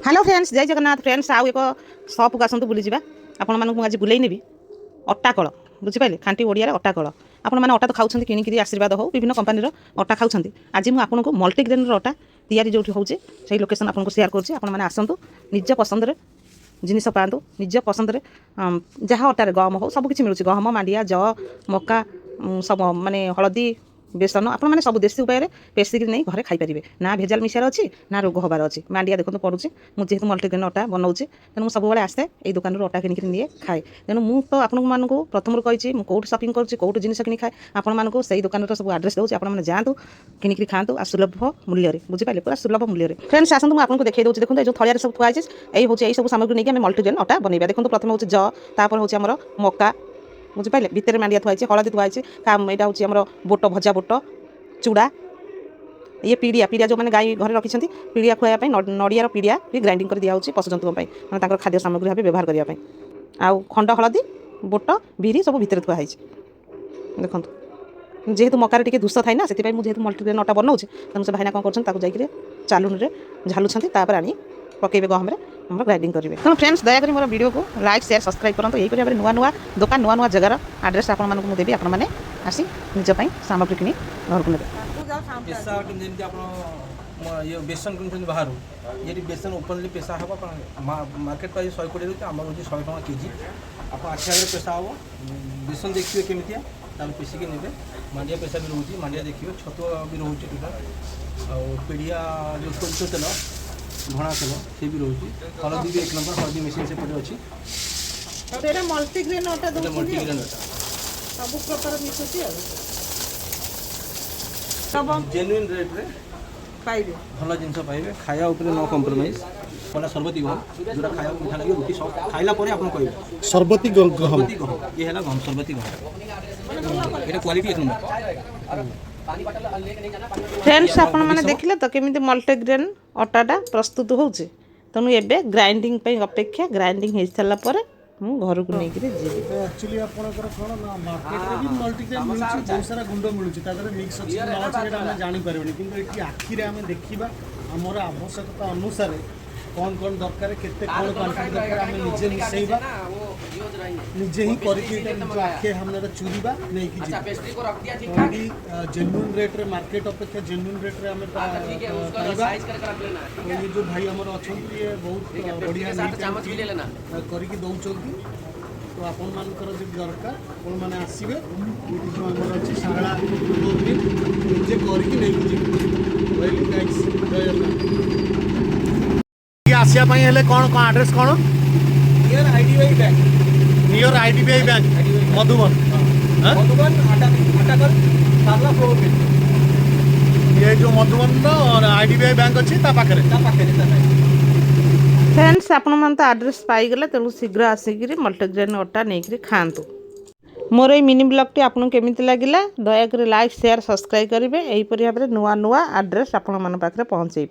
Hello friends जय Jagannath friends आउ एक सप को आसतु बुली जावा आपण मानक आज बुलेई नेबी अट्टा कल बुझिपारे खांटी ओडिया अट्टा कल आपण मैंने अट्टा तो खाऊँ किणिकी आशीर्वाद हो विभिन्न कंपानी अट्टा खाऊँ आज मुझे आपको मल्टीग्रेन अट्टा तैयारी जो होचे से लोकेशन आपको शेयर करुँचे आपण आसतु निज पसंद जिनिस पातु निज पसंद जहाँ अट्टार गहम हो सबकि मिलूँ गहम मांडिया ज मका सब माने हलदी बेसन आपने सब देशी उपाय पेसिक नहीं घरे खाईपारे ना भेजाल मिसार अच्छी ना रोग हबार अच्छी मांडिया देखते पड़ुचे मुझे मल्टीग्रेन अट्टा बनाऊे तेणु सब आसे ये दुकान अट्टा किनिक निए खाए तेणु मुझे तो आपण प्रथम कही कौट सपिंग करोट जिन कि खाए आपको से दुकान सब आड्रेस दूसरी आपने जातु किनिक खातु आ सुलभ मूल्य बुझिपारे पूरा सुलभ मूल्य फ्रेंड्स आसतु मुझे आपको देखिए दूसरी देखो जो थलिया सब थुआई यही हूँ यही सब सामग्री नहीं मल्टीग्रेन अट्टा बनवा देखो प्रथम हूँ जपर हूँ आम मका बुझिपारे भितर मांडिया थुआई हलदी थुआई यहाँ हूँ बोट भजा बोट चूड़ा ये पीड़िया पीड़िया जो मैंने गाई घर रखी पीड़िया खुआवाई नड़ियार पीड़िया भी ग्राइंडिंग कर दिया पशुजंतु मैंने खाद्य सामग्री भाव व्यवहार करने आउ खंड हलदी बोट बिरी सब भितर थुआई देखो जेहेतु मकार टी दूष थाए ना से मुझे मल्टीग्रेन अट्टा बनाऊे तेणु से भाईना कौन कर चालून झालुंट आनी पकेबे गहम हम ग्राइंडिंग करेंगे तेणु फ्रेंड्स दयाकोरी मोर वीडियो को लाइक शेयर सब्सक्राइब करूँ यही भाव नुआ नुआ दुकान नुआ नुआ जगार आड्रेस आपको देवी आपने आसी निजपाई सामग्री किनी घर को ये बेसन किन बाहर ये बेसन ओपनली पेशा हम मार्केट प्राइस 120 रोचे आम रोचे 100 टका केजी आप आखि आगे पेशा हम बेसन देखिए केमितिया पेसिक ने मांडिया पेशा भी रोचे मांडिया देखिए छतुआ भी रोचे टोटाल पीड़िया जो सोरिष तेल घना तेल सी भी रोचे हलदी भी 1 नंबर हलदी मेसीन से पड़े अच्छी मल्टीग्रेन अट्टा मल्टीग्रेन अट्टा सब प्रकार मिसुची जेन्युइन रेट रे पाइबे भल जिन पाइबे खाया उपरे नो कम्प्रोमाइज पला सरबती गहम जोटा खाया मीठा लगे रोटी सब खाइला परे आपन कहबे सरबती गहम ये हैला गहम सरबती गहम एटा क्वालिटी 1 नंबर फ्रेंड्स आपण माने देखिले तो केमिति मल्टीग्रेन अट्टाटा प्रस्तुत होउचे तनु एबे ग्राइंडिंग पे अपेक्षा ग्राइंडिंग हे साला परे मु घर को नहीं करे जी एक्चुअली आपनकर कोन ना मार्केट रे भी मल्टीग्रेन मिलुची बहुत सारा गुंड मिलुची तादरे मिक्स अछि ना अछि एटा हम जानि परबनी किंतु एठी आखि रे हम देखिबा हमर आवश्यकता अनुसार कौन दरकार केते कौन क्वांटिटी दरकार हम निजे मिसैबा निजे ही करके एटा निज आखे हमने चुरीबा नै कि जी पेस्ट्री को रख दिया ठीक ठाक जेन्युइन रेट रे मार्केट अपेक्षा जेन्युइन रेट रे हम साइज करके रख लेना ये जो भाई हमर अछंती ये बहुत बढ़िया चामच भी ले लेना करके दउचंती तो आपन मानकर जे दरकार कोन माने आसीबे एटी जो हमर अछि सारा निजे करके नै कि जी वेल गाइस आसिया पाई हेले कौन कौन एड्रेस कौन near IDBI bank near IDBI bank Madhuban Madhuban अटाकर सारला फ्लोर पे ये जो मधुबन और आईडीबीआई बैंक अच्छी फ्रेंड्स आपण मन तो आड्रेस पाई गले तेणु शीघ्र आसिक मल्टीग्रेन अट्टा नहीं खातु मोर ये मिनी ब्लॉग आपको केमिति लगिला दयाकोरी लाइक शेयर सब्सक्राइब करेंगे यहीपरि भाव में नुआ नुआ आड्रेस आपण मन पाखे पहुँचे।